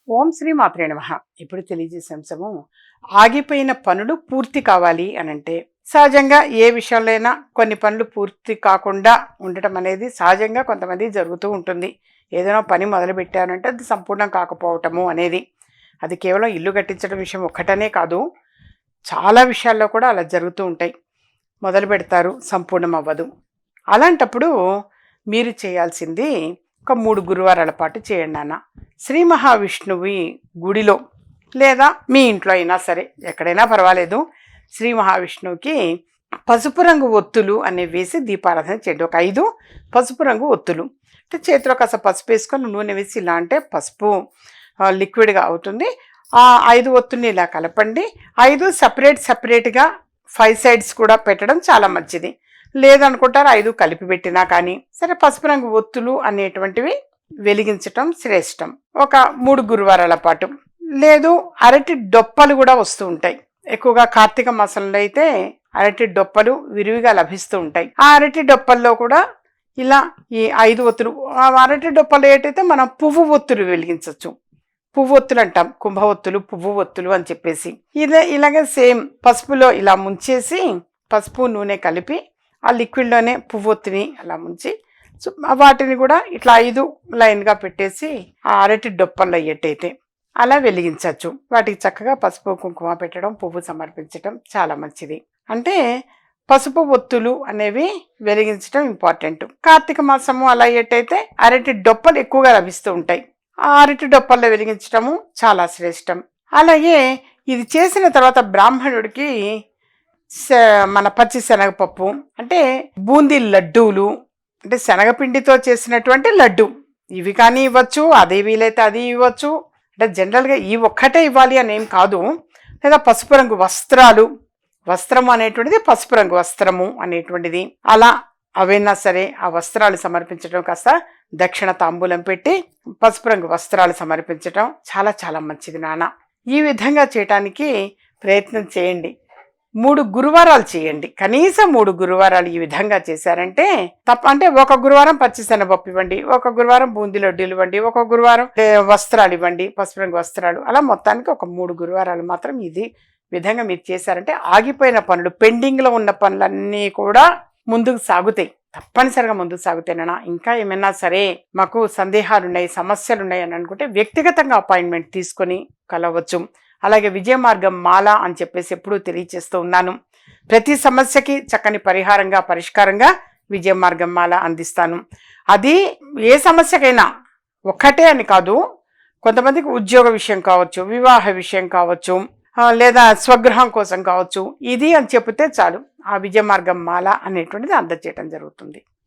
ఓం శ్రీ మాత్రే నమః. ఇప్పుడు తెలియజేసే అంశము ఆగిపోయిన పనులు పూర్తి కావాలి అనంటే సహజంగా ఏ విషయంలో అయినా కొన్ని పనులు పూర్తి కాకుండా ఉండటం అనేది సహజంగా కొంతమంది జరుగుతూ ఉంటుంది. ఏదైనా పని మొదలు పెట్టారంటే అది సంపూర్ణం కాకపోవటము అనేది. అది కేవలం ఇల్లు కట్టించడం విషయం ఒక్కటనే కాదు, చాలా విషయాల్లో కూడా అలా జరుగుతూ ఉంటాయి. మొదలు పెడతారు, సంపూర్ణం అవ్వదు. అలాంటప్పుడు మీరు చేయాల్సింది ఒక 3 గురువారాల పాటు చేయండి నాన్న. శ్రీ మహావిష్ణువి గుడిలో లేదా మీ ఇంట్లో అయినా సరే, ఎక్కడైనా పర్వాలేదు, శ్రీ మహావిష్ణువుకి పసుపు రంగు ఒత్తులు అనేవి వేసి దీపారాధన చేయండి. ఒక 5 పసుపు రంగు ఒత్తులు అంటే చేతిలో కాస్త పసుపు వేసుకొని నూనె వేసి ఇలా అంటే పసుపు లిక్విడ్గా అవుతుంది. ఆ 5 ఒత్తుల్ని ఇలా కలపండి. 5 సపరేట్గా 5 సైడ్స్ కూడా పెట్టడం చాలా మంచిది. లేదనుకుంటారు 5 కలిపి పెట్టినా కానీ సరే. పసుపు రంగు ఒత్తులు అనేటువంటివి వెలిగించటం శ్రేష్టం. ఒక 3 గురువారాల పాటు. లేదు, అరటి డొప్పలు కూడా వస్తూ ఉంటాయి. ఎక్కువగా కార్తీక మాసంలో అయితే అరటి డొప్పలు విరివిగా లభిస్తూ ఉంటాయి. ఆ అరటి డొప్పల్లో కూడా ఇలా ఈ 5 ఒత్తులు, అరటి డొప్పలు ఏంటైతే మనం పువ్వు ఒత్తులు వెలిగించవచ్చు. పువ్వు ఒత్తులు అంటాం, కుంభ ఒత్తులు, పువ్వు ఒత్తులు అని చెప్పేసి. ఇలాగే సేమ్ పసుపులో ఇలా ముంచేసి పసుపు నూనె కలిపి ఆ లిక్విడ్లోనే పువ్వొత్తిని అలా ముంచి వాటిని కూడా ఇట్లా 5 లైన్గా పెట్టేసి ఆ అరటి డొప్పల్లో అయ్యేటైతే అలా వెలిగించవచ్చు. వాటికి చక్కగా పసుపు కుంకుమ పెట్టడం, పువ్వు సమర్పించడం చాలా మంచిది. అంటే పసుపు ఒత్తులు అనేవి వెలిగించడం ఇంపార్టెంట్. కార్తీక మాసము అలా అయ్యేటైతే అరటి డొప్పలు ఎక్కువగా లభిస్తూ ఉంటాయి. ఆ అరటి డొప్పల్లో వెలిగించడము చాలా శ్రేష్టం. అలాగే ఇది చేసిన తర్వాత బ్రాహ్మణుడికి మన పచ్చి శనగపప్పు అంటే బూందీ లడ్డూలు, అంటే శనగపిండితో చేసినటువంటి లడ్డు, ఇవి కానీ ఇవ్వచ్చు. అదే వీలైతే అది ఇవ్వచ్చు. అంటే జనరల్గా ఈ ఒక్కటే ఇవ్వాలి అని ఏం కాదు. లేదా పసుపు రంగు వస్త్రాలు, వస్త్రము అనేటువంటిది పసుపు రంగు వస్త్రము అనేటువంటిది, అలా అవైనా సరే ఆ వస్త్రాలు సమర్పించడం, కాస్త దక్షిణ తాంబూలం పెట్టి పసుపు రంగు వస్త్రాలు సమర్పించడం చాలా చాలా మంచిది నాన్న. ఈ విధంగా చేయటానికి ప్రయత్నం చేయండి. 3 గురువారాలు చేయండి. కనీసం 3 గురువారాలు ఈ విధంగా చేశారంటే అంటే ఒక గురువారం పచ్చిశనగపప్పు ఇవ్వండి, ఒక గురువారం బూందీ లడ్డూలు ఇవ్వండి, ఒక గురువారం వస్త్రాలు ఇవ్వండి, పసుపు రంగు వస్త్రాలు. అలా మొత్తానికి ఒక 3 గురువారాలు మాత్రం ఇది విధంగా మీరు చేశారంటే ఆగిపోయిన పనులు, పెండింగ్లో ఉన్న పనులన్నీ కూడా ముందుకు సాగుతాయి. తప్పనిసరిగా ముందుకు సాగుతాయినా. ఇంకా ఏమైనా సరే మాకు సందేహాలు ఉన్నాయి, సమస్యలు ఉన్నాయి అని అనుకుంటే వ్యక్తిగతంగా అపాయింట్మెంట్ తీసుకొని కలవచ్చు. అలాగే విజయ మార్గం మాల అని చెప్పేసి ఎప్పుడూ తెలియచేస్తూ ఉన్నాను. ప్రతి సమస్యకి చక్కని పరిష్కారంగా విజయ మార్గం మాల అందిస్తాను. అది ఏ సమస్యకైనా ఒక్కటే అని కాదు. కొంతమందికి ఉద్యోగ విషయం కావచ్చు, వివాహ విషయం కావచ్చు, లేదా స్వగృహం కోసం కావచ్చు. ఇది అని చెప్తే చాలు, ఆ విజయ మార్గం మాల అనేటువంటిది అందజేయడం జరుగుతుంది.